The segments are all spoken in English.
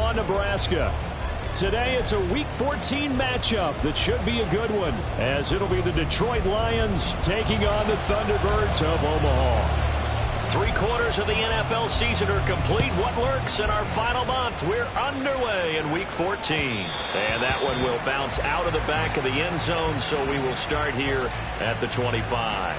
Omaha, Nebraska. Today it's a Week 14 matchup that should be a good one, as it'll be the Detroit Lions taking on the Thunderbirds of Omaha. 3/4 of the NFL season are complete. What lurks in our final month? We're underway in Week 14. And that one will bounce out of the back of the end zone, so we will start here at the 25.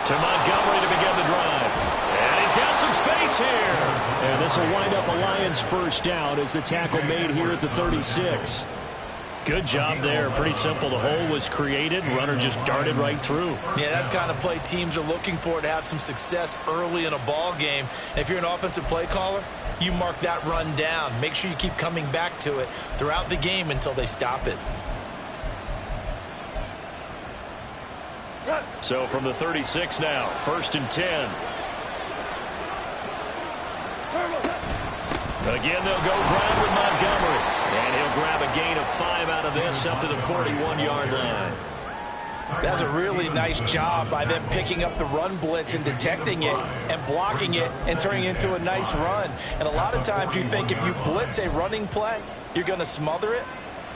To Montgomery to begin the drive. And he's got some space here. And this will wind up a Lions first down as the tackle made here at the 36. Good job there. Pretty simple. The hole was created. Runner just darted right through. Yeah, that's the kind of play teams are looking for to have some success early in a ball game. And if you're an offensive play caller, you mark that run down. Make sure you keep coming back to it throughout the game until they stop it. So from the 36 now, 1st and 10. Again, they'll go ground with Montgomery. And he'll grab a gain of 5 out of this up to the 41-yard line. That's a really nice job by them picking up the run blitz and detecting it and blocking it and turning it into a nice run. And a lot of times you think if you blitz a running play, you're going to smother it.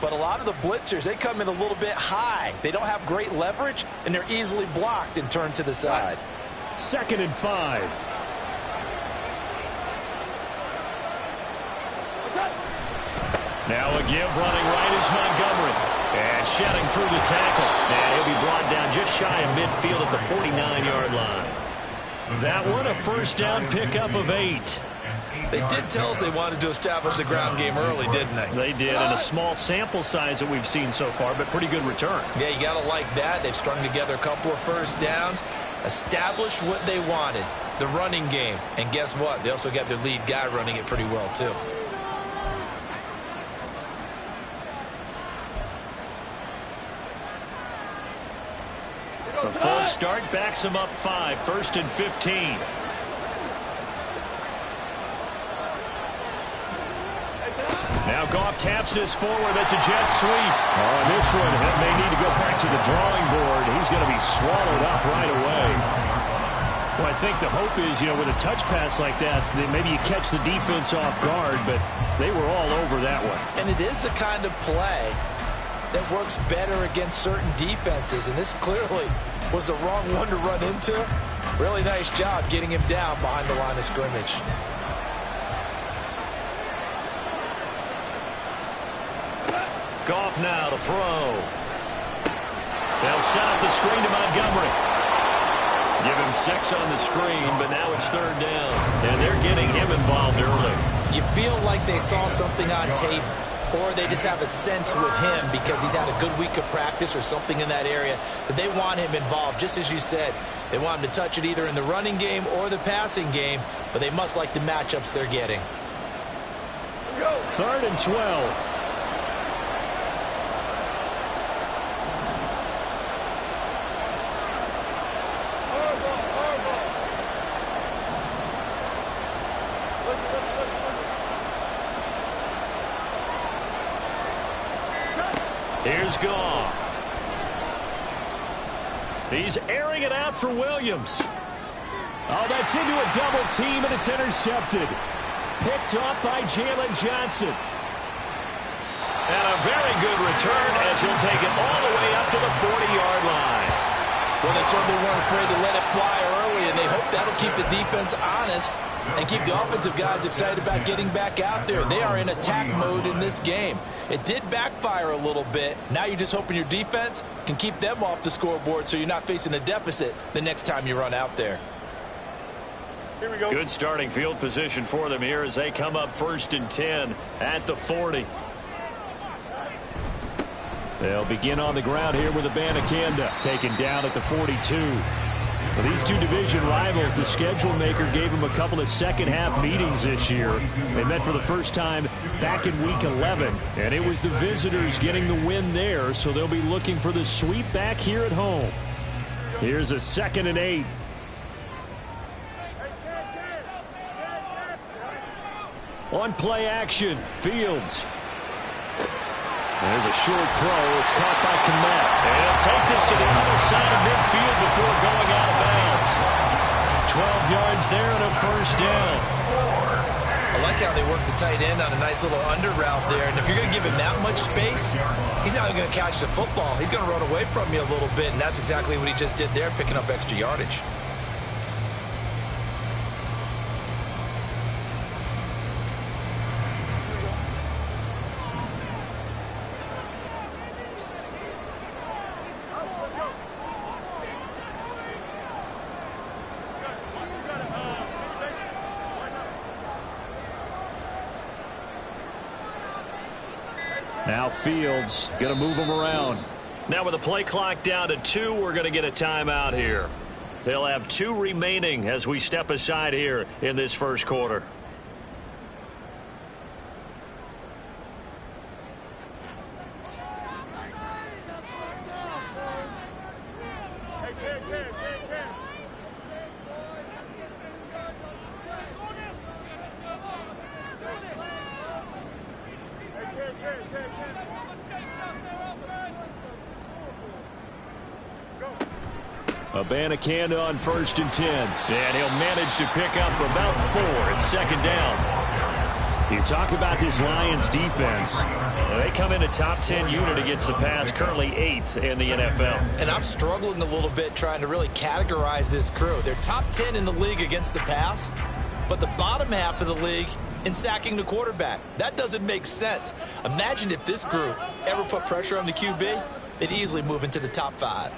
But a lot of the blitzers, they come in a little bit high. They don't have great leverage, and they're easily blocked and turned to the side. 2nd and 5. Now a give running right is Montgomery. And shedding through the tackle. And he'll be brought down just shy of midfield at the 49-yard line. That one a first down pickup of 8. They did tell us they wanted to establish the ground game early, didn't they? They did, and a small sample size that we've seen so far, but pretty good return. Yeah, you got to like that. They've strung together a couple of first downs, established what they wanted, the running game. And guess what? They also got their lead guy running it pretty well, too. The full start backs them up 5, 1st and 15. Now Goff taps this forward. That's a jet sweep. On this one, it may need to go back to the drawing board. He's going to be swallowed up right away. Well, I think the hope is, with a touch pass like that, that maybe you catch the defense off guard, but they were all over that one. And it is the kind of play that works better against certain defenses, and this clearly was the wrong one to run into. Really nice job getting him down behind the line of scrimmage. Goff now to throw. They'll set up the screen to Montgomery. Give him 6 on the screen, but now it's 3rd down. And they're getting him involved early. You feel like they saw something on tape, or they just have a sense with him because he's had a good week of practice or something in that area that they want him involved. Just as you said, they want him to touch it either in the running game or the passing game, but they must like the matchups they're getting. 3rd and 12. Here's Goff. He's airing it out for Williams. Oh, that's into a double team, and it's intercepted. Picked off by Jalen Johnson. And a very good return as he'll take it all the way up to the 40-yard line. Well, they certainly weren't afraid to let it fly early, and they hope that'll keep the defense honest and keep the offensive guys excited about getting back out there. They are in attack mode in this game. It did backfire a little bit. Now you're just hoping your defense can keep them off the scoreboard so you're not facing a deficit the next time you run out there. Here we go. Good starting field position for them here as they come up 1st and 10 at the 40. They'll begin on the ground here with Abanikanda taken down at the 42. For these two division rivals, the schedule maker gave them a couple of second-half meetings this year. They met for the first time back in Week 11, and it was the visitors getting the win there, so they'll be looking for the sweep back here at home. Here's a 2nd and 8. On play action, Fields. There's a short throw. It's caught by Kmet. And he'll take this to the other side of midfield before going out of bounds. 12 yards there and a first down. I like how they work the tight end on a nice little under route there. And if you're going to give him that much space, he's not going to catch the football. He's going to run away from you a little bit, and that's exactly what he just did there, picking up extra yardage. Now Fields going to move him around. Now with the play clock down to 2, we're going to get a timeout here. They'll have 2 remaining as we step aside here in this first quarter. Abanikanda on 1st and 10. And he'll manage to pick up about 4. It's 2nd down. You talk about this Lions defense. They come in a top 10 unit against the pass, currently 8th in the NFL. And I'm struggling a little bit trying to really categorize this crew. They're top 10 in the league against the pass, but the bottom half of the league in sacking the quarterback. That doesn't make sense. Imagine if this group ever put pressure on the QB, they'd easily move into the top 5.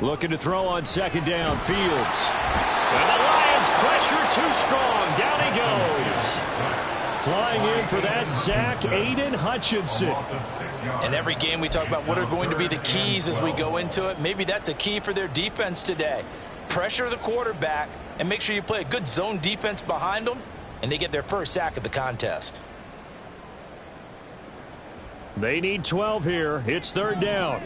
Looking to throw on 2nd down, Fields. And the Lions pressure too strong. Down he goes. Flying in for that sack, Aiden Hutchinson. In every game we talk about what are going to be the keys as we go into it. Maybe that's a key for their defense today. Pressure the quarterback and make sure you play a good zone defense behind them, and they get their first sack of the contest. They need 12 here. It's 3rd down.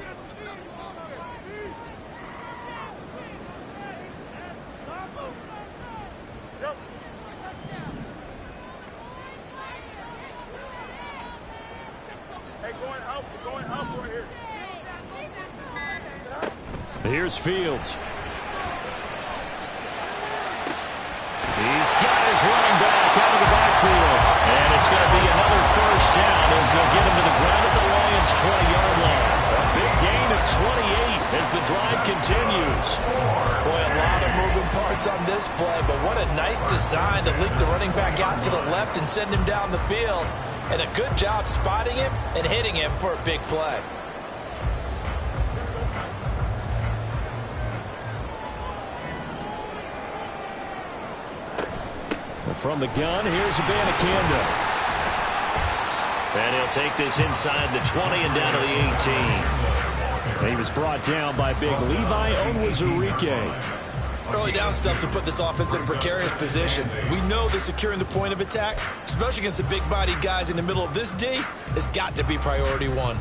Here's Fields. He's got his running back out of the backfield. And it's going to be another first down as they'll get him to the ground at the Lions' 20-yard line. A big gain of 28 as the drive continues. Boy, a lot of moving parts on this play, but what a nice design to leak the running back out to the left and send him down the field. And a good job spotting him and hitting him for a big play. From the gun, here's Abanikanda. And he'll take this inside the 20 and down to the 18. He was brought down by big Levi Onwuzurike. Early down stuff will put this offense in a precarious position. We know that securing the point of attack, especially against the big-bodied guys in the middle of this D, has got to be priority 1.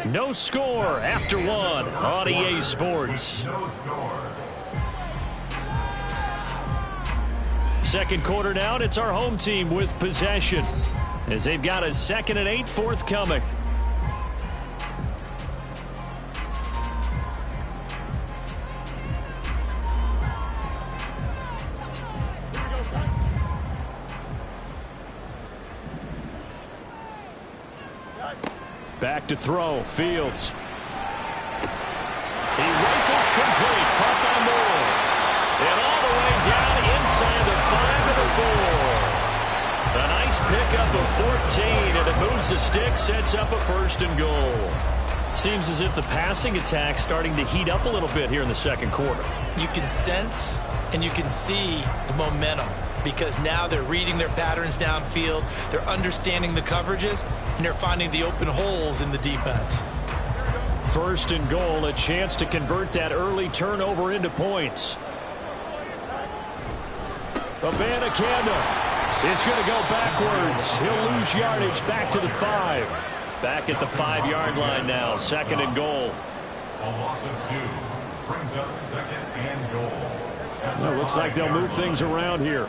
No score after 1 on EA Sports. Second quarter now, and it's our home team with possession as they've got a 2nd and 8 forthcoming. Back to throw, Fields. He rifles complete, caught by Moore. And all the way down inside the 5 and the 4. pickup of 14, and it moves the stick, sets up a 1st and goal. Seems as if the passing attack's starting to heat up a little bit here in the second quarter. You can sense and you can see the momentum because now they're reading their patterns downfield, they're understanding the coverages, and they're finding the open holes in the defense. 1st and goal, a chance to convert that early turnover into points. Abanikanda is going to go backwards. He'll lose yardage back to the 5. Back at the 5-yard line now, 2nd and goal. A loss of 2 brings up 2nd and goal. Well, looks like they'll move things around here.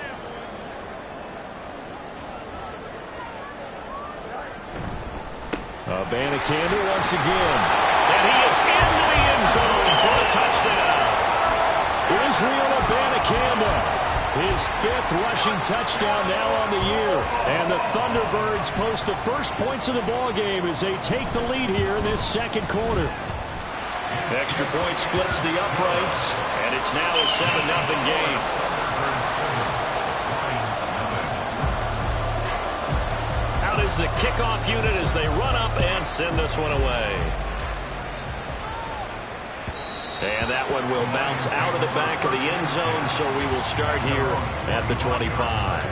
Abanikanda once again. And he is into the end zone for a touchdown. Israel Abanikanda. His 5th rushing touchdown now on the year. And the Thunderbirds post the first points of the ballgame as they take the lead here in this second quarter. Extra point splits the uprights, and it's now a 7-0 game. Out is the kickoff unit as they run up and send this one away. And that one will bounce out of the back of the end zone, so we will start here at the 25.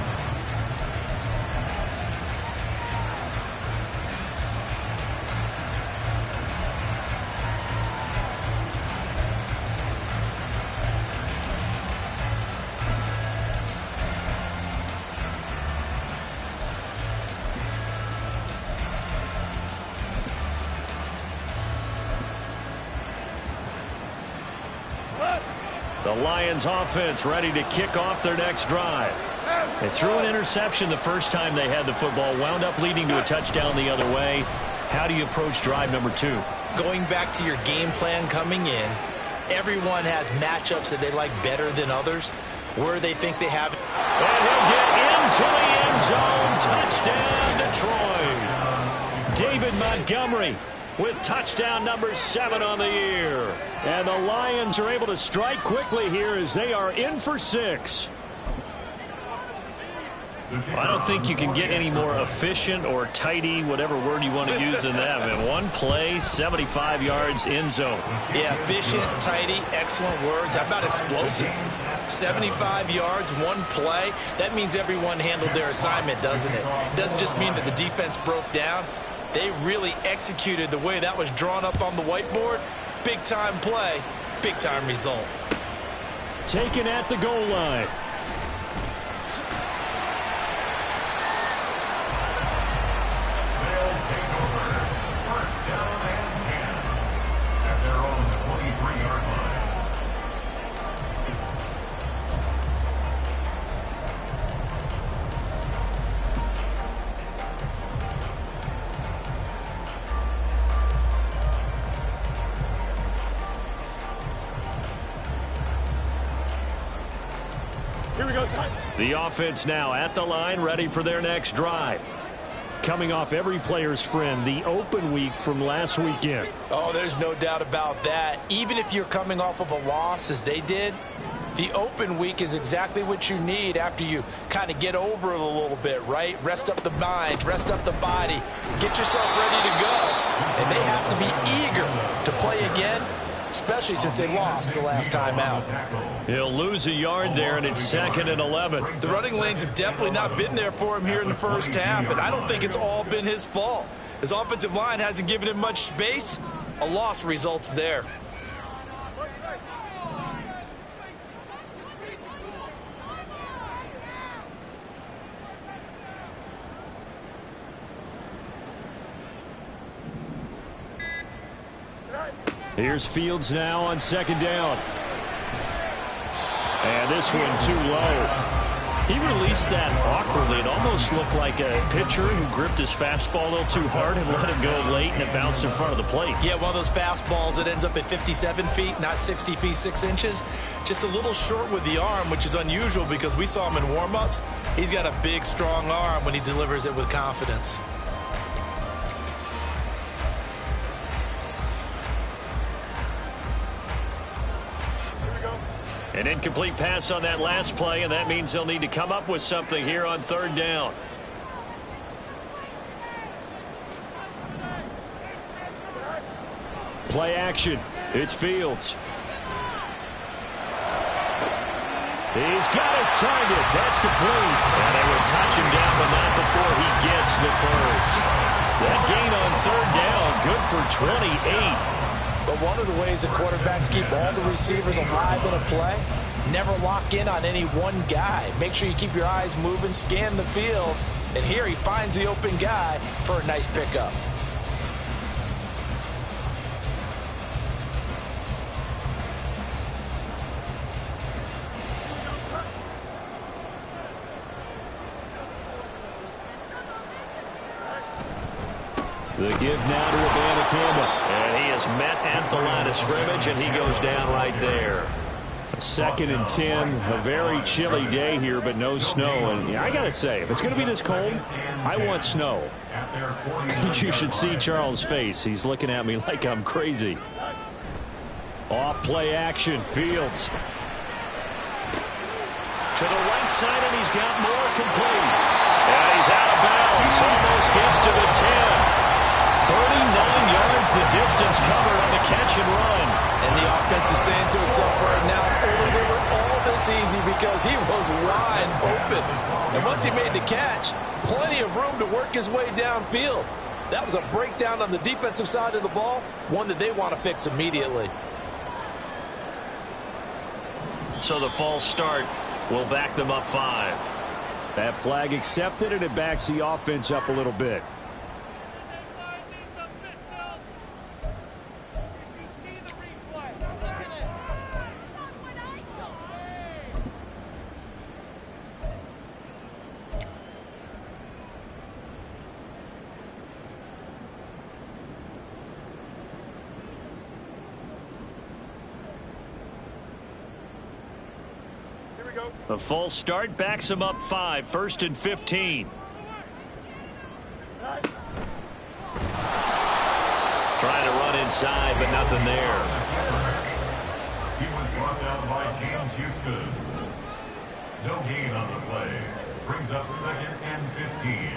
The Lions offense ready to kick off their next drive. They threw an interception the first time they had the football, wound up leading to a touchdown the other way. How do you approach drive number 2? Going back to your game plan coming in, everyone has matchups that they like better than others, where they think they have. And he'll get into the end zone. Touchdown, Detroit. David Montgomery with touchdown number 7 on the year. And the Lions are able to strike quickly here as they are in for 6. I don't think you can get any more efficient or tidy, whatever word you want to use in that. In one play, 75 yards end zone. Yeah, efficient, tidy, excellent words. How about explosive? 75 yards, one play. That means everyone handled their assignment, doesn't it? It doesn't just mean that the defense broke down. They really executed the way that was drawn up on the whiteboard. Big-time play, big-time result. Taken at the goal line. They'll take over 1st down and 10 at their own 23-yard line. The offense now at the line, ready for their next drive. Coming off every player's friend, the open week from last weekend. Oh, there's no doubt about that. Even if you're coming off of a loss as they did, the open week is exactly what you need after you kind of get over it a little bit, right? Rest up the mind, rest up the body, get yourself ready to go. And they have to be eager to play again, especially since they lost the last time out. He'll lose a yard there, and it's 2nd and 11. The running lanes have definitely not been there for him here in the first half, and I don't think it's all been his fault. His offensive line hasn't given him much space. A loss results there. Here's Fields now on 2nd down. And this one too low. He released that awkwardly. It almost looked like a pitcher who gripped his fastball a little too hard and let him go late, and it bounced in front of the plate. Yeah, one of those fastballs that ends up at 57 feet, not 60 feet, 6 inches. Just a little short with the arm, which is unusual because we saw him in warm-ups. He's got a big, strong arm when he delivers it with confidence. An incomplete pass on that last play, and that means they'll need to come up with something here on 3rd down. Play action. It's Fields. He's got his target. That's complete. And they will touch him down, but not before he gets the first. That gain on third down, good for 28. But one of the ways that quarterbacks keep all the receivers alive in a play, never lock in on any one guy. Make sure you keep your eyes moving, scan the field. And here he finds the open guy for a nice pickup. The give now to Campbell. And he is met at the line of scrimmage, and he goes down right there. 2nd and 10, a very chilly day here, but no snow. And yeah, I got to say, if it's going to be this cold, I want snow. You should see Charles' face. He's looking at me like I'm crazy. Off play action, Fields. To the right side, and he's got more complete. And he's out of bounds. Almost gets to the 10. 39 yards the distance covered on the catch and run. And the offense is saying to itself right now, only they were all this easy because he was wide open. And once he made the catch, plenty of room to work his way downfield. That was a breakdown on the defensive side of the ball, one that they want to fix immediately. So the false start will back them up 5. That flag accepted, and it backs the offense up a little bit. The false start backs him up 5. 1st and 15. Trying to run inside, but nothing there. He was brought down by James Houston. No gain on the play. Brings up 2nd and 15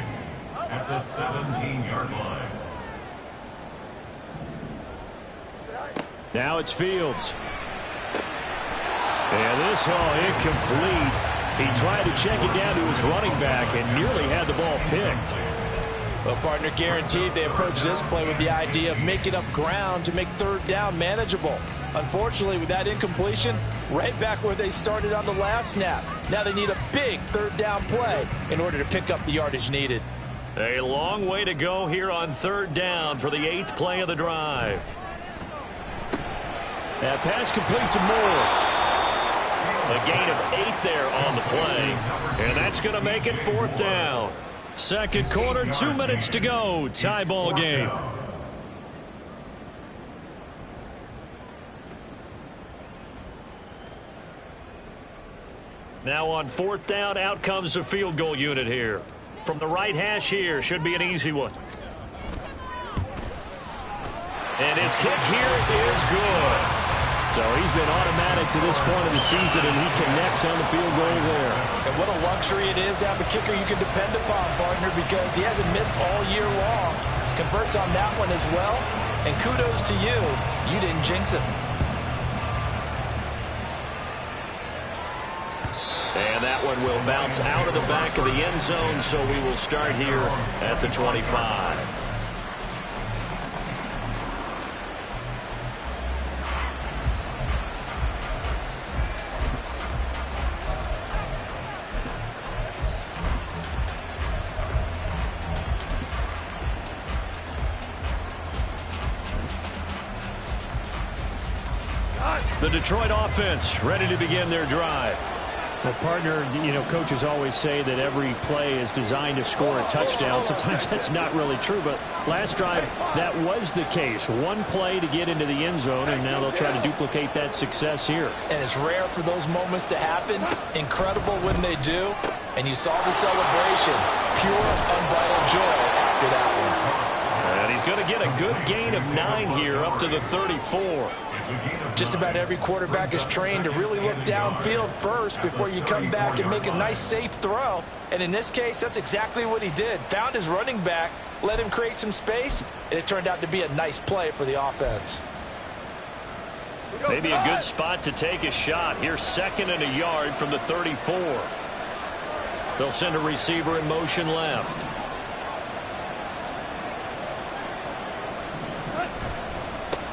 at the 17-yard line. Now it's Fields. And this incomplete. He tried to check it down to his running back and nearly had the ball picked. Well, partner, guaranteed they approach this play with the idea of making up ground to make third down manageable. Unfortunately, with that incompletion, right back where they started on the last snap. Now they need a big third down play in order to pick up the yardage needed. A long way to go here on third down for the 8th play of the drive. That pass complete to Moore. A gain of 8 there on the play. And that's going to make it 4th down. 2nd quarter, 2 minutes to go. Tie ball game. Now on 4th down, out comes the field goal unit here. From the right hash here, should be an easy one. And his kick here is good. So he's been automatic to this point of the season, and he connects on the field goal there. And what a luxury it is to have a kicker you can depend upon, partner, because he hasn't missed all year long. Converts on that one as well. And kudos to you. You didn't jinx it. And that one will bounce out of the back of the end zone, so we will start here at the 25. The Detroit offense ready to begin their drive. Well, partner, coaches always say that every play is designed to score a touchdown. Sometimes that's not really true, but last drive, that was the case. One play to get into the end zone, and now they'll try to duplicate that success here. And it's rare for those moments to happen. Incredible when they do. And you saw the celebration. Pure, unbridled joy after that one. And he's going to get a good gain of 9 here up to the 34. Just about every quarterback is trained to really look downfield first before you come back and make a nice, safe throw. And in this case, that's exactly what he did. Found his running back, let him create some space, and it turned out to be a nice play for the offense. Maybe a good spot to take a shot. Here's 2nd and a yard from the 34. They'll send a receiver in motion left.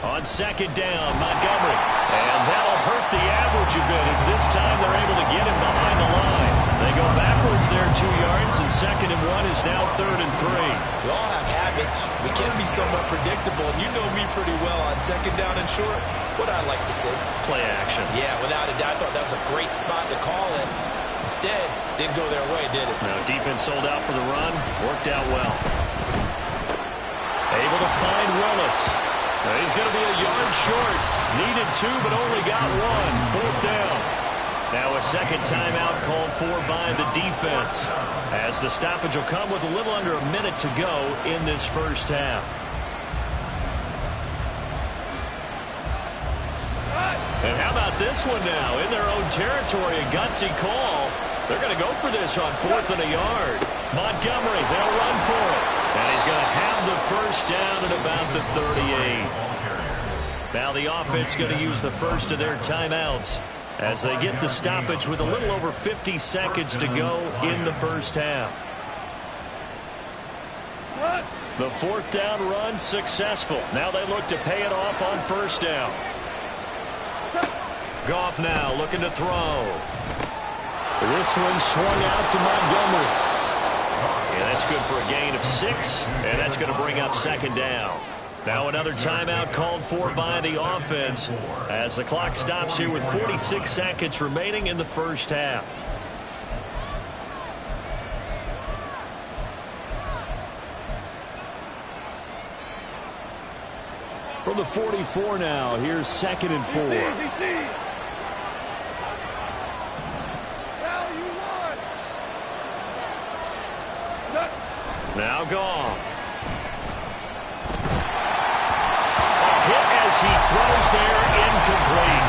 On 2nd down, Montgomery. And that'll hurt the average a bit as this time they're able to get him behind the line. They go backwards there 2 yards, and 2nd and 1 is now 3rd and 3. We all have habits. We can be somewhat predictable, and you know me pretty well on 2nd down and short. What I like to see. Play action. Yeah, without a doubt, I thought that was a great spot to call it. Instead, didn't go their way, did it? No, defense sold out for the run. Worked out well. Able to find Willis. Now he's going to be a yard short. Needed 2, but only got 1. 4th down. Now a second timeout called for by the defense, as the stoppage will come with a little under a minute to go in this first half. And how about this one now? In their own territory, a gutsy call. They're going to go for this on 4th and a yard. Montgomery, they'll run for it. And he's going to have the first down at about the 38. Now the offense going to use the first of their timeouts as they get the stoppage with a little over 50 seconds to go in the first half. The 4th down run successful. Now they look to pay it off on 1st down. Goff now looking to throw. This one swung out to Montgomery. Yeah, that's good for a gain of 6, and that's going to bring up 2nd down. Now another timeout called for by the offense as the clock stops here with 46 seconds remaining in the first half. From the 44 now, here's 2nd and 4. Now Goff. Hit as he throws there, incomplete.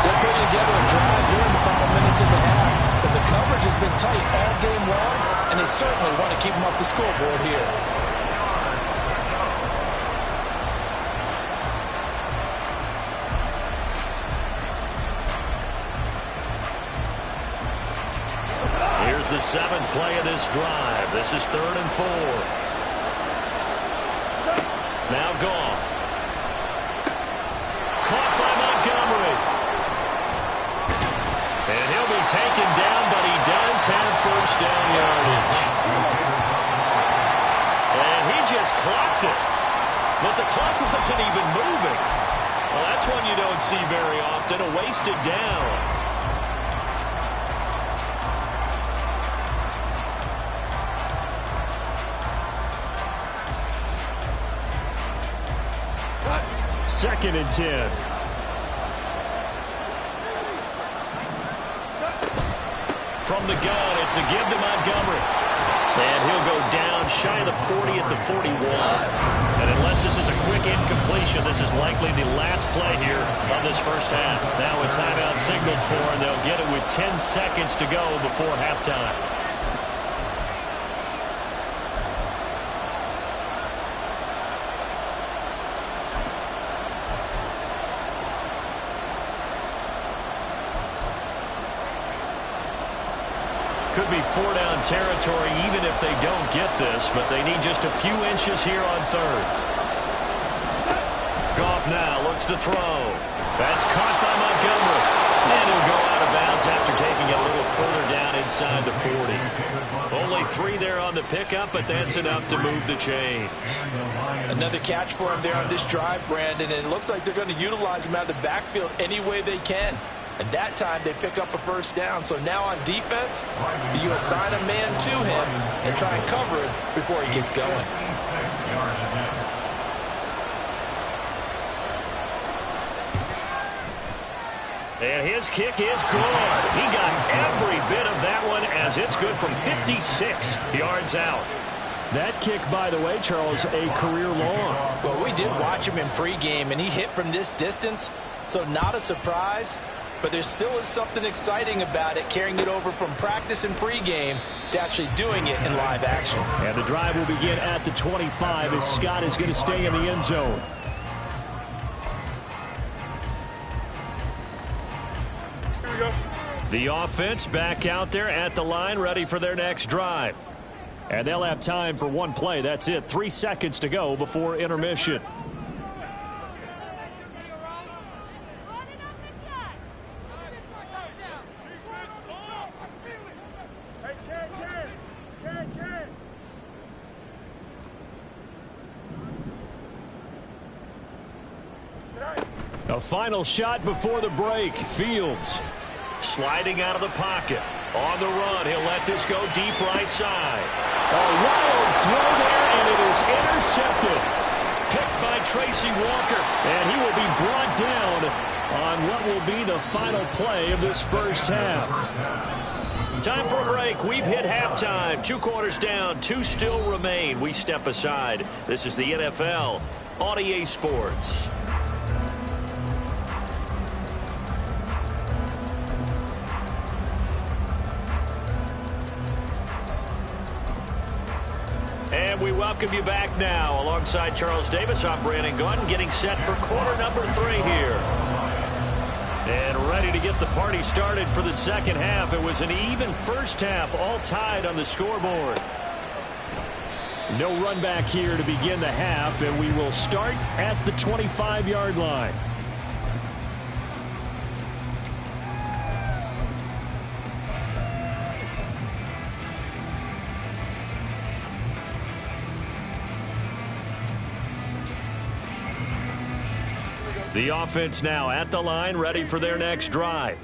They're putting together a drive here in the final minutes of the half, but the coverage has been tight all game long, and they certainly want to keep them off the scoreboard here. Here's the 7th play of this drive. This is 3rd and 4. Now Goff. Caught by Montgomery. And he'll be taken down, but he does have first down yardage. And he just clocked it. But the clock wasn't even moving. Well, that's one you don't see very often, a wasted down. Second and 10. From the gun, it's a give to Montgomery. And he'll go down shy of the 40 at the 41. And unless this is a quick incompletion, this is likely the last play here of this first half. Now a timeout signaled for, and they'll get it with 10 seconds to go before halftime. Could be 4-down territory even if they don't get this, but they need just a few inches here on 3rd. Goff now looks to throw. That's caught by Montgomery. And he'll go out of bounds after taking it a little further down inside the 40. Only 3 there on the pickup, but that's enough to move the chains. Another catch for him there on this drive, Brandon, and it looks like they're going to utilize him out of the backfield any way they can. And that time they pick up a first down. So now on defense, you assign a man to him and try and cover it before he gets going. And his kick is good. He got every bit of that one as it's good from 56 yards out. That kick, by the way, Charles, a career long. Well, we did watch him in pregame, and he hit from this distance, so not a surprise. But there still is something exciting about it, carrying it over from practice and pregame to actually doing it in live action. And the drive will begin at the 25 as Scott is going to stay in the end zone. The offense back out there at the line, ready for their next drive. And they'll have time for one play. That's it. 3 seconds to go before intermission. A final shot before the break. Fields sliding out of the pocket. On the run, he'll let this go deep right side. A wild throw there, and it is intercepted. Picked by Tracy Walker. And he will be brought down on what will be the final play of this first half. Time for a break. We've hit halftime. 2 quarters down, 2 still remain. We step aside. This is the NFL on EA Sports. And we welcome you back now. Alongside Charles Davis, I'm Brandon Gaudin, getting set for quarter number 3 here. And ready to get the party started for the second half. It was an even first half, all tied on the scoreboard. No run back here to begin the half, and we will start at the 25-yard line. The offense now at the line, ready for their next drive.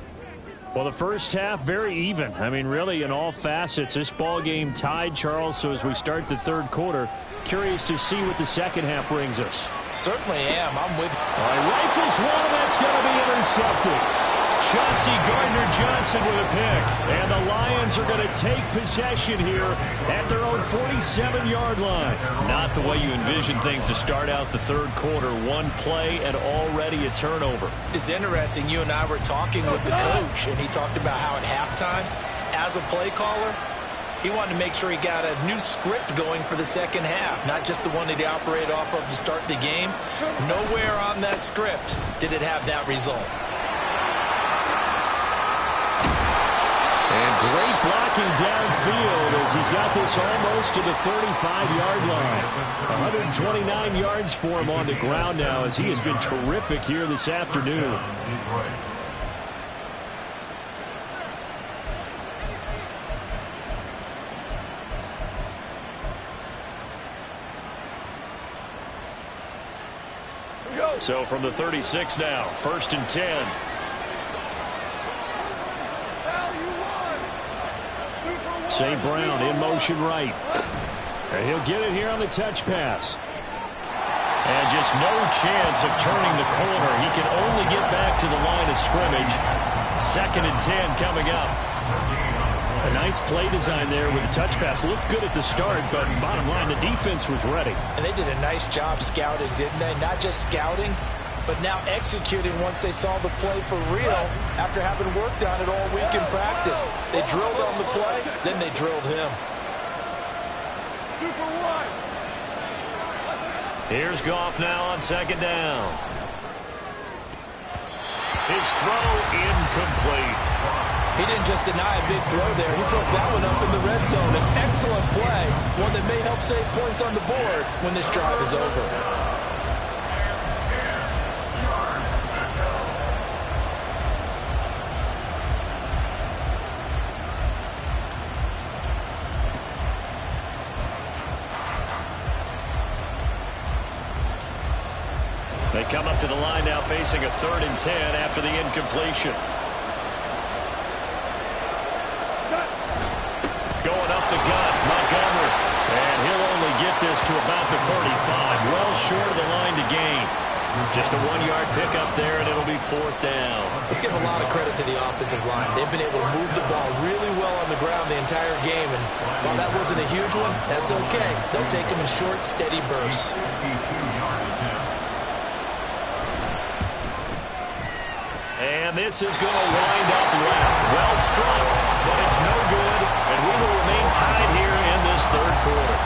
Well, the first half, very even. I mean, really, in all facets, this ball game tied, Charles. So as we start the third quarter, curious to see what the second half brings us. Certainly am. I'm with you. All right, rifles one, that's going to be intercepted. Chauncey Gardner-Johnson with a pick. And the Lions are going to take possession here at their own 47-yard line. Not the way you envision things to start out the third quarter. One play and already a turnover. It's interesting. You and I were talking with the coach, and he talked about how at halftime, as a play caller, he wanted to make sure he got a new script going for the second half, not just the one that he operated off of to start the game. Nowhere on that script did it have that result. And great blocking downfield as he's got this almost to the 35-yard line. 129 yards for him on the ground now as he has been terrific here this afternoon. So from the 36 now, 1st and 10. St. Brown in motion right. And he'll get it here on the touch pass. And just no chance of turning the corner. He can only get back to the line of scrimmage. 2nd and 10 coming up. A nice play design there with the touch pass. Looked good at the start, but bottom line, the defense was ready. And they did a nice job scouting, didn't they? Not just scouting, but now executing once they saw the play for real after having worked on it all week in practice. They drilled on the play, then they drilled him. Here's Goff now on 2nd down. His throw incomplete. He didn't just deny a big throw there. He put that one up in the red zone. An excellent play, one that may help save points on the board when this drive is over. They come up to the line now facing a 3rd and 10 after the incompletion. Going up the gut, Montgomery. And he'll only get this to about the 35. Well short of the line to gain. Just a 1-yard pickup there, and it'll be 4th down. Let's give a lot of credit to the offensive line. They've been able to move the ball really well on the ground the entire game. And while that wasn't a huge one, that's okay. They'll take them in short, steady bursts. And this is going to wind up left. Well struck, but it's no good. And we will remain tied here in this third quarter.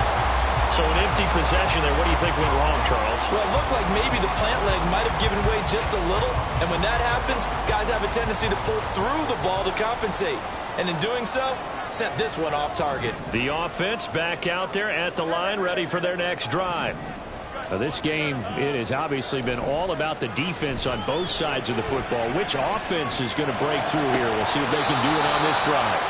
So an empty possession there. What do you think went wrong, Charles? Well, it looked like maybe the plant leg might have given way just a little. And when that happens, guys have a tendency to pull through the ball to compensate. And in doing so, sent this one off target. The offense back out there at the line, ready for their next drive. Now, this game, it has obviously been all about the defense on both sides of the football. Which offense is going to break through here? We'll see if they can do it on this drive.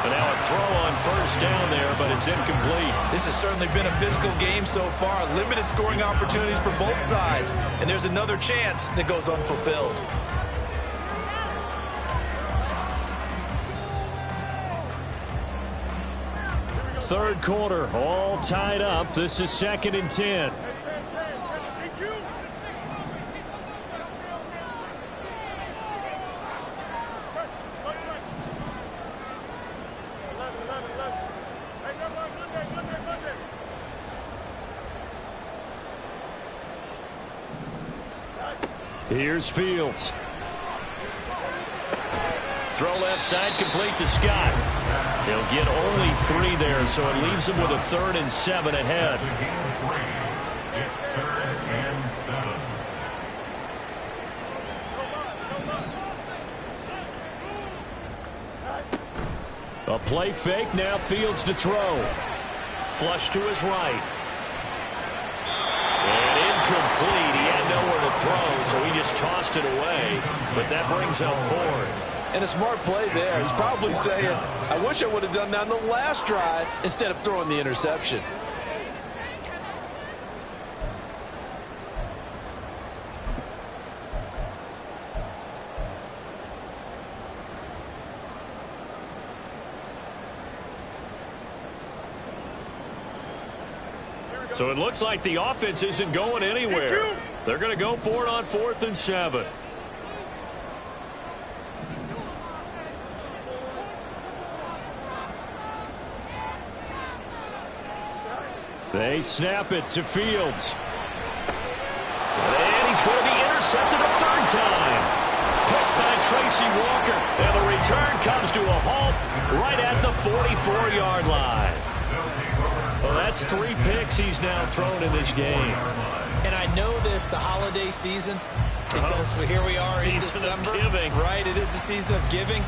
And now a throw on first down there, but it's incomplete. This has certainly been a physical game so far. Limited scoring opportunities for both sides. And there's another chance that goes unfulfilled. Third quarter, all tied up. This is 2nd and 10. Here's Fields. Throw left side, complete to Scott. He'll get only 3 there, so it leaves him with a 3rd and 7 ahead. It's 3rd and 7. A play fake, now Fields to throw. Flush to his right. And incomplete. He had nowhere to throw, so he just tossed it away. But that brings up 4th. And a smart play there. He's probably saying, I wish I would have done that on the last drive instead of throwing the interception. So it looks like the offense isn't going anywhere. They're going to go for it on 4th and 7. They snap it to Fields. And he's going to be intercepted a 3rd time. Picked by Tracy Walker. And the return comes to a halt right at the 44-yard line. Well, that's 3 picks he's now thrown in this game. And I know this, the holiday season, because here we are in December. Right, it is the season of giving.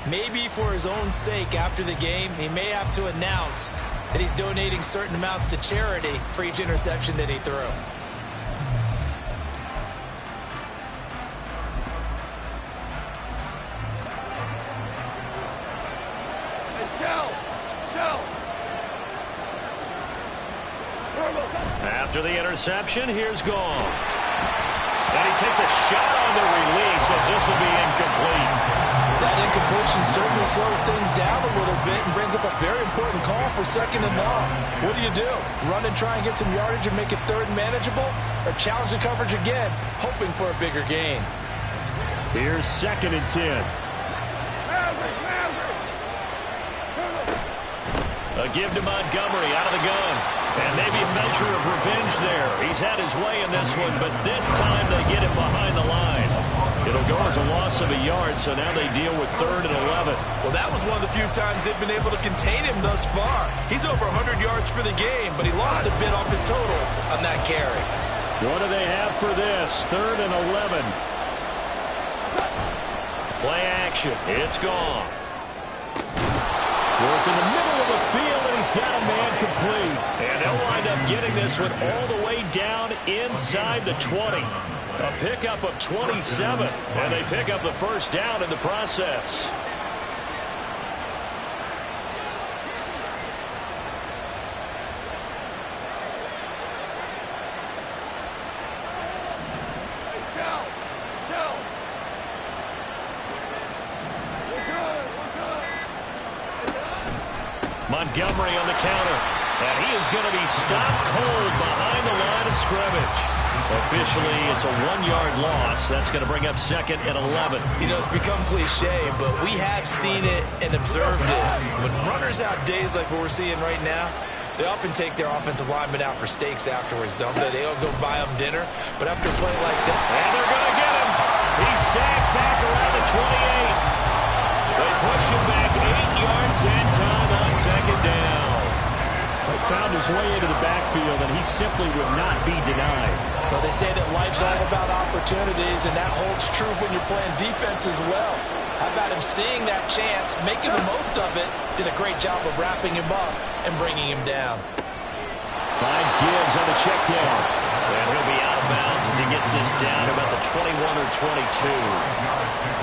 Maybe for his own sake after the game, he may have to announce that he's donating certain amounts to charity for each interception that he threw. After the interception, here's Goff. And he takes a shot on the release as this will be incomplete. That incompletion certainly slows things down a little bit and brings up a very important call for 2nd and long. What do? Run and try and get some yardage and make it 3rd and manageable? Or challenge the coverage again, hoping for a bigger gain? Here's 2nd and 10. A give to Montgomery out of the gun. And maybe a measure of revenge there. He's had his way in this one, but this time they get him behind the line. It'll go as a loss of a yard, so now they deal with 3rd and 11. Well, that was one of the few times they've been able to contain him thus far. He's over 100 yards for the game, but he lost a bit off his total on that carry. What do they have for this? 3rd and 11. Play action. It's gone. Work in the middle of the field, and he's got a man complete. And they'll wind up getting this one all the way down inside the 20. A pickup of 27, and they pick up the 1st down in the process. Montgomery on the counter, and he is going to be stopped cold behind the line of scrimmage. Officially, it's a 1-yard loss. That's going to bring up 2nd and 11. You know, it's become cliche, but we have seen it and observed it. When runners have days like what we're seeing right now, they often take their offensive linemen out for steaks afterwards, don't they? They'll go buy them dinner. But after a play like that, and they're going to get him. He's sacked back around the 28. They push him back 8 yards and time on 2nd down. found his way into the backfield, and he simply would not be denied. Well, they say that life's all about opportunities, and that holds true when you're playing defense as well. How about him seeing that chance, making the most of it, did a great job of wrapping him up and bringing him down. Finds Gibbs on the check down. And he'll be out of bounds as he gets this down to about the 21 or 22.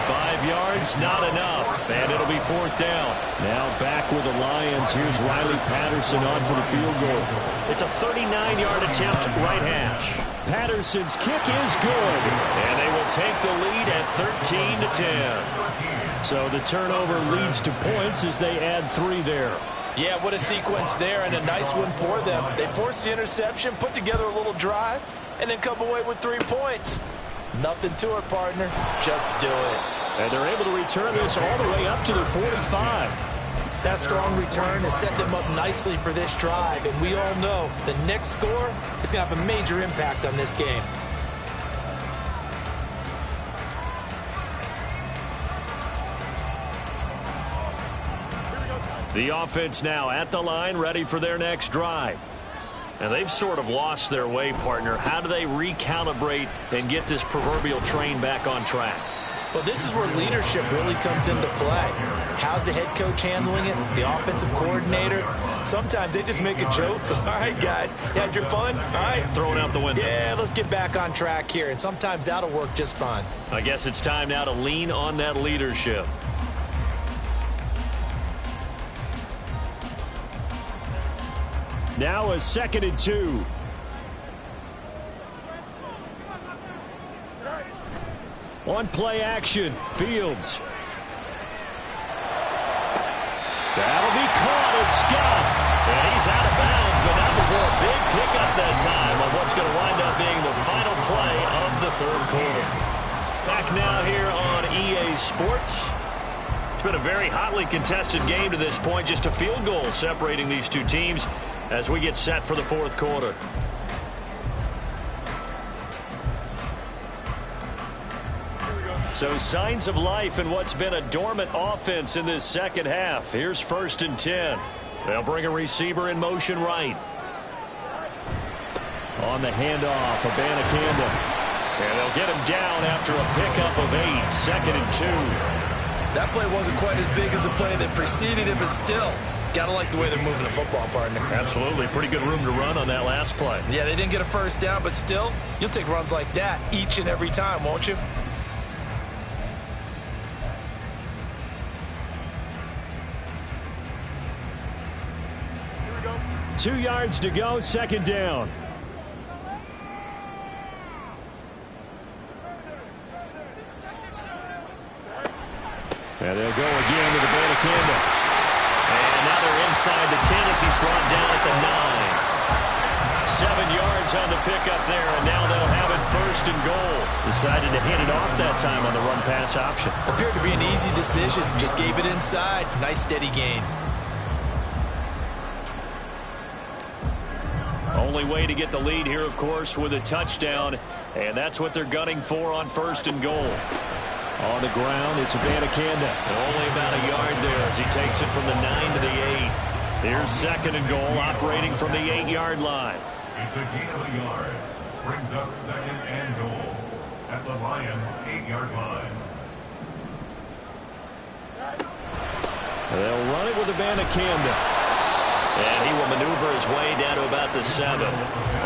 5 yards, not enough, and it'll be 4th down. Now back with the Lions. Here's Riley Patterson on for the field goal. It's a 39-yard attempt, right hash. Patterson's kick is good. And they will take the lead at 13-10. So the turnover leads to points as they add 3 there. Yeah, what a sequence there, and a nice one for them. They forced the interception, put together a little drive, and then come away with 3 points. Nothing to it, partner. Just do it. And they're able to return this all the way up to the 45. That strong return has set them up nicely for this drive, and we all know the next score is going to have a major impact on this game. The offense now at the line, ready for their next drive. And they've sort of lost their way, partner. How do they recalibrate and get this proverbial train back on track? Well, this is where leadership really comes into play. How's the head coach handling it? The offensive coordinator? Sometimes they just make a joke. All right, guys, you had your fun? All right. Throw it out the window. Yeah, let's get back on track here. And sometimes that'll work just fine. I guess it's time now to lean on that leadership. Now a 2nd and 2. On play action, Fields. That'll be caught, and Scott. And he's out of bounds, but not before a big pickup that time on what's going to wind up being the final play of the 3rd quarter. Back now here on EA Sports. It's been a very hotly contested game to this point. Just a field goal separating these two teams as we get set for the 4th quarter. So signs of life in what's been a dormant offense in this 2nd half. Here's 1st and 10. They'll bring a receiver in motion right. On the handoff, Abanikanda. And they'll get him down after a pickup of 8. 2nd and 2. That play wasn't quite as big as the play that preceded it, but still, got to like the way they're moving the football, partner. Absolutely. Pretty good room to run on that last play. Yeah, they didn't get a 1st down, but still, you'll take runs like that each and every time, won't you? Here we go. 2 yards to go, 2nd down. And they'll go again with Abanikanda. And now they're inside the 10 as he's brought down at the 9. 7 yards on the pickup there, and now they'll have it 1st and goal. Decided to hand it off that time on the run-pass option. Appeared to be an easy decision. Just gave it inside. Nice steady gain. Only way to get the lead here, of course, with a touchdown, and that's what they're gunning for on 1st and goal. On the ground, it's Abanikanda. Only about a yard there as he takes it from the 9 to the 8. Here's 2nd and goal, operating from the 8-yard line. It's a gain of a yard. Brings up 2nd and goal at the Lions' 8-yard line. They'll run it with Abanikanda. And he will maneuver his way down to about the 7.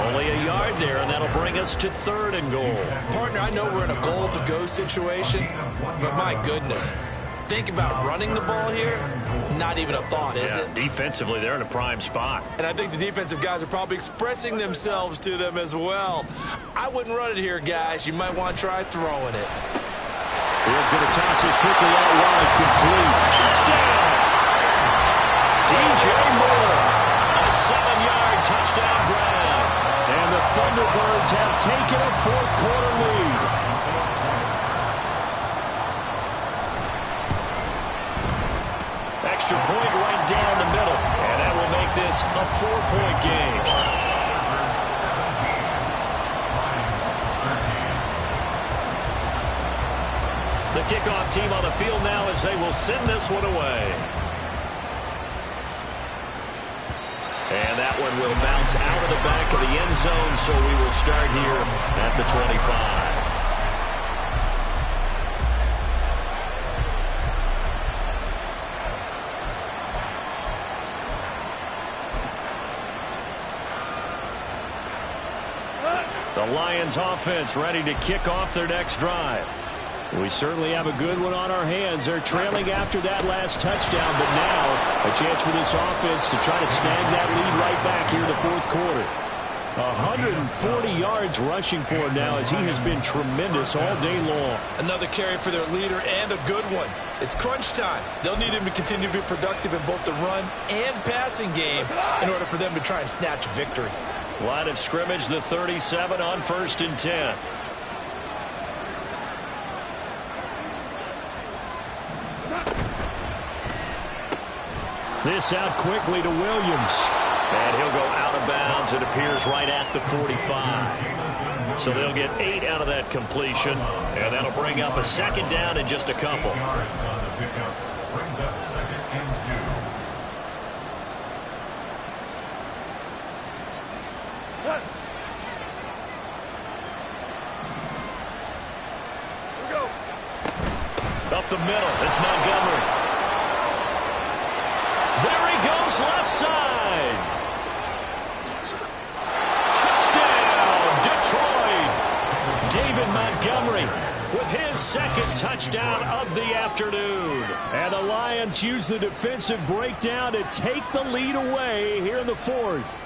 Only a yard there, and that'll bring us to 3rd and goal. Partner, I know we're in a goal-to-go situation, but my goodness. Think about running the ball here. Not even a thought, is it? Defensively, they're in a prime spot. And I think the defensive guys are probably expressing themselves to them as well. I wouldn't run it here, guys. You might want to try throwing it. Field's going to toss this quickly out wide, complete. Touchdown! DJ Moore, a 7-yard touchdown grab. And the Thunderbirds have taken a 4th quarter lead. Extra point right down the middle, and that will make this a 4-point game. The kickoff team on the field now as they will send this one away. And that one will bounce out of the back of the end zone, so we will start here at the 25. The Lions offense ready to kick off their next drive. We certainly have a good one on our hands. They're trailing after that last touchdown, but now a chance for this offense to try to snag that lead right back here in the fourth quarter. 140 yards rushing for him now as he has been tremendous all day long. Another carry for their leader and a good one. It's crunch time. They'll need him to continue to be productive in both the run and passing game in order for them to try and snatch a victory. Line of scrimmage, the 37 on 1st and 10. This out quickly to Williams. And he'll go out of bounds. It appears right at the 45. So they'll get 8 out of that completion. And that'll bring up a second down in just a couple. Brings up 2nd and 2. Up the middle, it's Montgomery. There he goes, left side. Touchdown, Detroit. David Montgomery with his second touchdown of the afternoon. And the Lions use the defensive breakdown to take the lead away here in the fourth.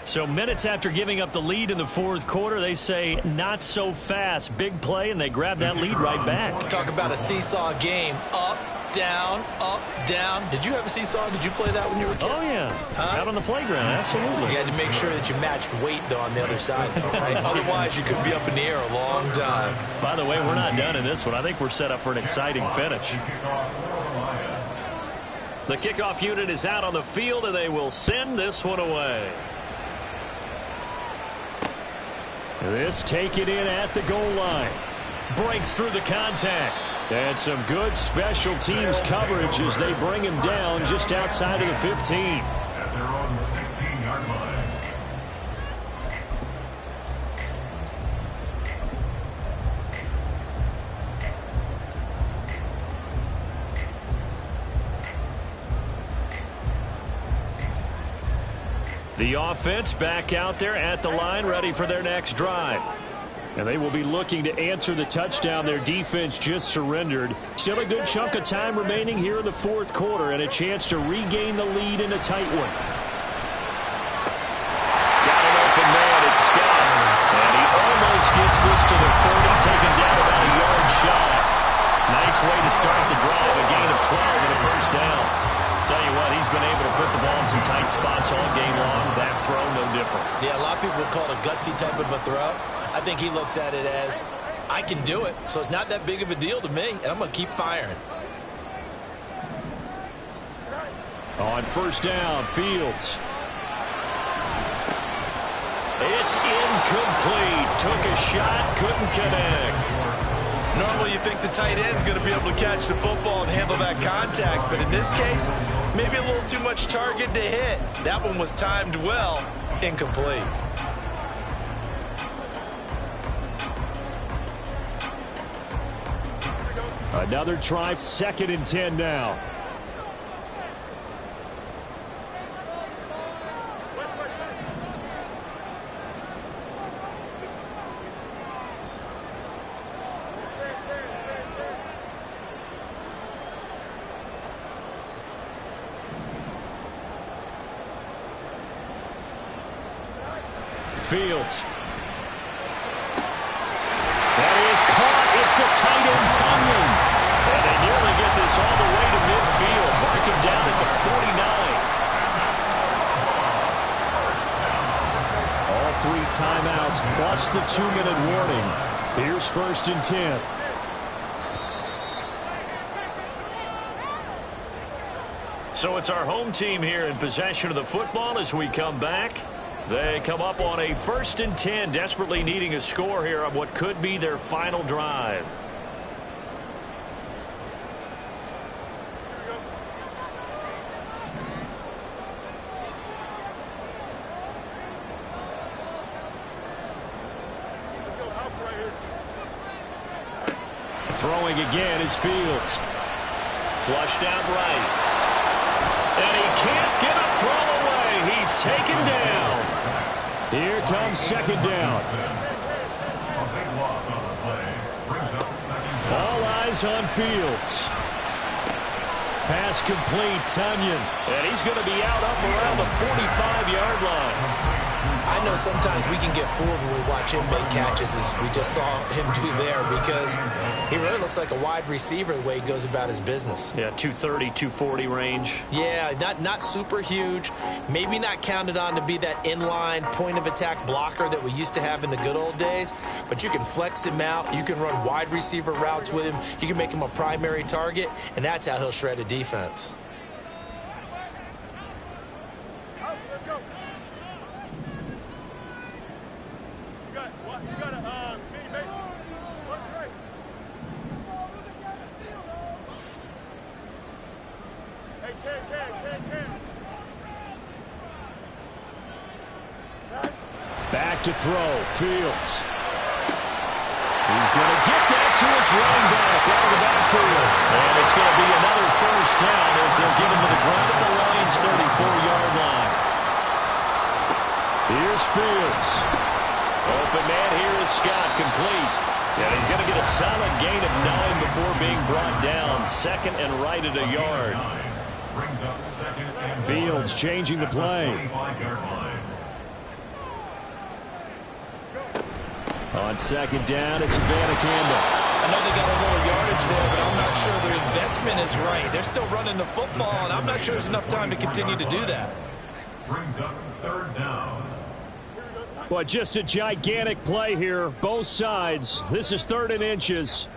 So minutes after giving up the lead in the fourth quarter, they say not so fast. Big play, and they grab that lead right back. Talk about a seesaw game. Up, down, up, down. Did you have a seesaw? Did you play that when you were a kid? Oh, yeah. Out on the playground, absolutely. You had to make sure that you matched weight, though, on the other side, though, right? Otherwise, you could be up in the air a long time. By the way, we're not done in this one. I think we're set up for an exciting finish. The kickoff unit is out on the field, and they will send this one away. This taken in at the goal line. Breaks through the contact. And some good special teams coverage as they bring him down just outside of the 15. At their own 16-yard line. The offense back out there at the line, ready for their next drive. And they will be looking to answer the touchdown their defense just surrendered. Still a good chunk of time remaining here in the fourth quarter and a chance to regain the lead in a tight one. Got an open man, it's Scott. And he almost gets this to the 30, taken down about a yard shy. Nice way to start the drive, a gain of 12 and a first down. Tell you what, he's been able to put the ball in some tight spots all game long. That throw, no different. Yeah, a lot of people would call it a gutsy type of a throw. I think he looks at it as, I can do it, so it's not that big of a deal to me, and I'm going to keep firing. On first down, Fields. It's incomplete. Took a shot, couldn't connect. Normally you think the tight end's going to be able to catch the football and handle that contact, but in this case, maybe a little too much target to hit. That one was timed well, incomplete. Another try, 2nd and 10 now. Fields. That is caught. It's the tight end, Tomlin. And they nearly get this all the way to midfield. Mark him down at the 49. All 3 timeouts plus the 2-minute warning. Here's 1st and 10. So it's our home team here in possession of the football as we come back. They come up on a 1st and 10, desperately needing a score here on what could be their final drive. Throwing again is Fields. Flushed out right. And he can't get a throw away. He's taken down. Here comes second down. A big loss on the play. Brings up second down. All eyes on Fields. Pass complete, Tunyon. And he's going to be out up around the 45-yard line. I know sometimes we can get fooled when we watch him make catches, as we just saw him do there, because he really looks like a wide receiver the way he goes about his business. Yeah, 230, 240 range. Yeah, not super huge. Maybe not counted on to be that inline point-of-attack blocker that we used to have in the good old days, but you can flex him out. You can run wide receiver routes with him. You can make him a primary target, and that's how he'll shred a defense. Back to throw, Fields. He's going to get that to his running back out of the backfield. And it's going to be another first down as they'll get him to the ground at the Lions' 34-yard line. Here's Fields. Open man here is Scott, complete. And he's going to get a solid gain of 9 before being brought down. Second and right at a yard. Brings up second and Fields changing the play. 25-yard line. On second down, it's Vanna Campbell. I know they got a little yardage there, but I'm not sure their investment is right. They're still running the football, and I'm not sure there's enough time to continue to do that. Brings up third down. Well, just a gigantic play here, both sides. This is 3rd and inches.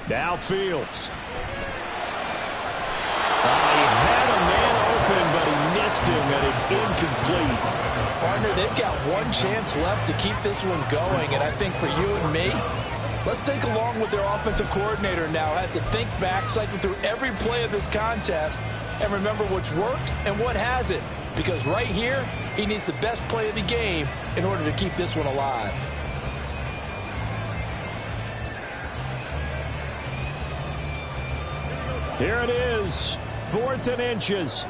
Now Fields. He had a man open, but he missed him, and it's incomplete. Partner, they've got one chance left to keep this one going, and I think for you and me, let's think along with their offensive coordinator now. Has to think back, cycle through every play of this contest, and remember what's worked and what hasn't. Because right here, he needs the best play of the game in order to keep this one alive. Here it is, 4th and inches.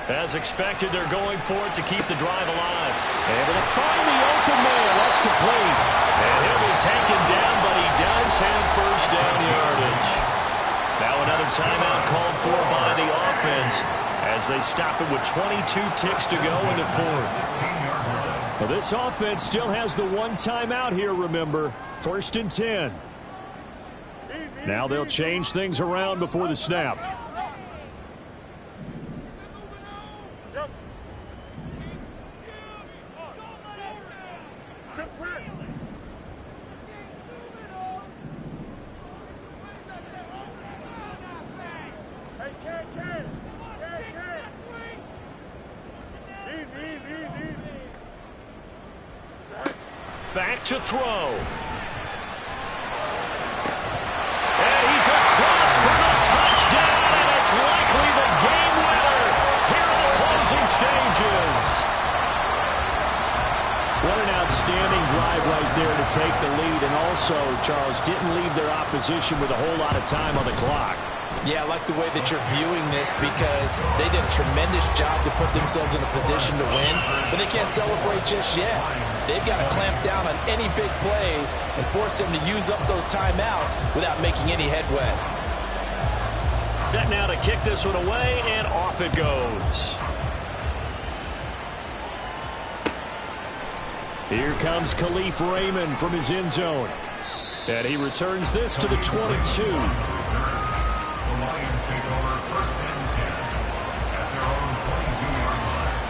As expected, they're going for it to keep the drive alive. Able to find the open man. That's complete. And he'll be taken down, but he does have first down yardage. Now another timeout called for by the offense as they stop it with 22 ticks to go in the 4th. Well, this offense still has the one timeout here, remember. 1st and 10. Now they'll change things around before the snap. Back to throw. And he's across for the touchdown, and it's likely the game winner here in the closing stages. What an outstanding drive right there to take the lead, and also, Charles, didn't leave their opposition with a whole lot of time on the clock. Yeah, I like the way that you're viewing this because they did a tremendous job to put themselves in a position to win, but they can't celebrate just yet. They've got to clamp down on any big plays and force them to use up those timeouts without making any headway. Set now to kick this one away, and off it goes. Here comes Khalif Raymond from his end zone. And he returns this to the 22. The Lions take over 1st and 10 at their own 22-yard line.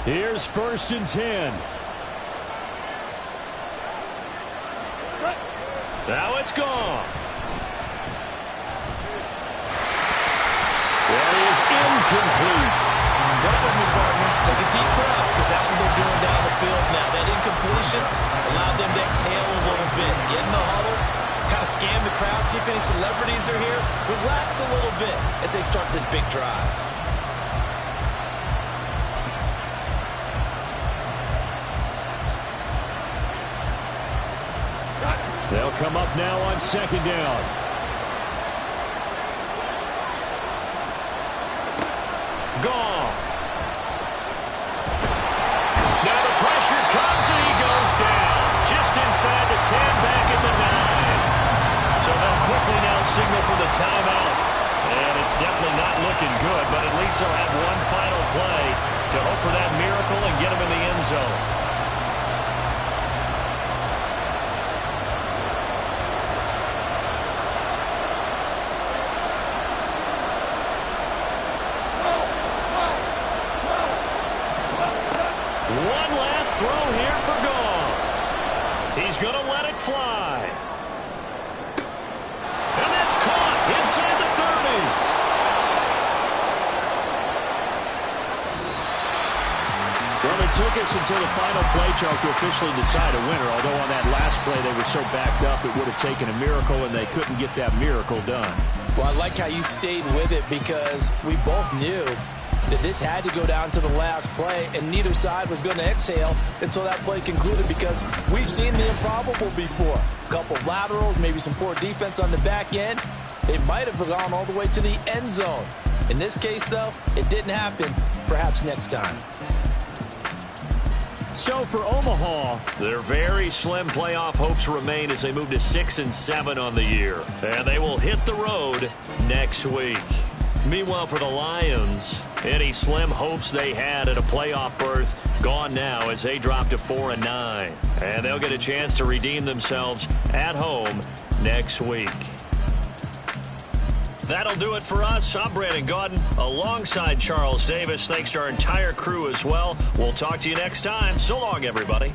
Here's 1st and 10. Now it's Goff. That is incomplete. Work with me, partner. Take a deep breath, because that's what they're doing down the field now. That incompletion allowed them to exhale a little bit. Get in the huddle, kind of scan the crowd, see if any celebrities are here. Relax a little bit as they start this big drive. They'll come up now on 2nd down. Goff. Now the pressure comes and he goes down. Just inside the 10, back at the 9. So they'll quickly now signal for the timeout. And it's definitely not looking good, but at least they'll have one final play to hope for that miracle and get them in the end zone. One last throw here for Goff. He's going to let it fly. And that's caught inside the 30. Well, it took us until the final play, Charles, to officially decide a winner. Although on that last play they were so backed up it would have taken a miracle, and they couldn't get that miracle done. Well, I like how you stayed with it, because we both knew that this had to go down to the last play, and neither side was going to exhale until that play concluded, because we've seen the improbable before. A couple of laterals, maybe some poor defense on the back end. They might have gone all the way to the end zone. In this case, though, it didn't happen. Perhaps next time. So for Omaha, their very slim playoff hopes remain as they move to 6-7 on the year. And they will hit the road next week. Meanwhile, for the Lions, any slim hopes they had at a playoff berth gone now as they drop to 4-9. And they'll get a chance to redeem themselves at home next week. That'll do it for us. I'm Brandon Gaudin alongside Charles Davis. Thanks to our entire crew as well. We'll talk to you next time. So long, everybody.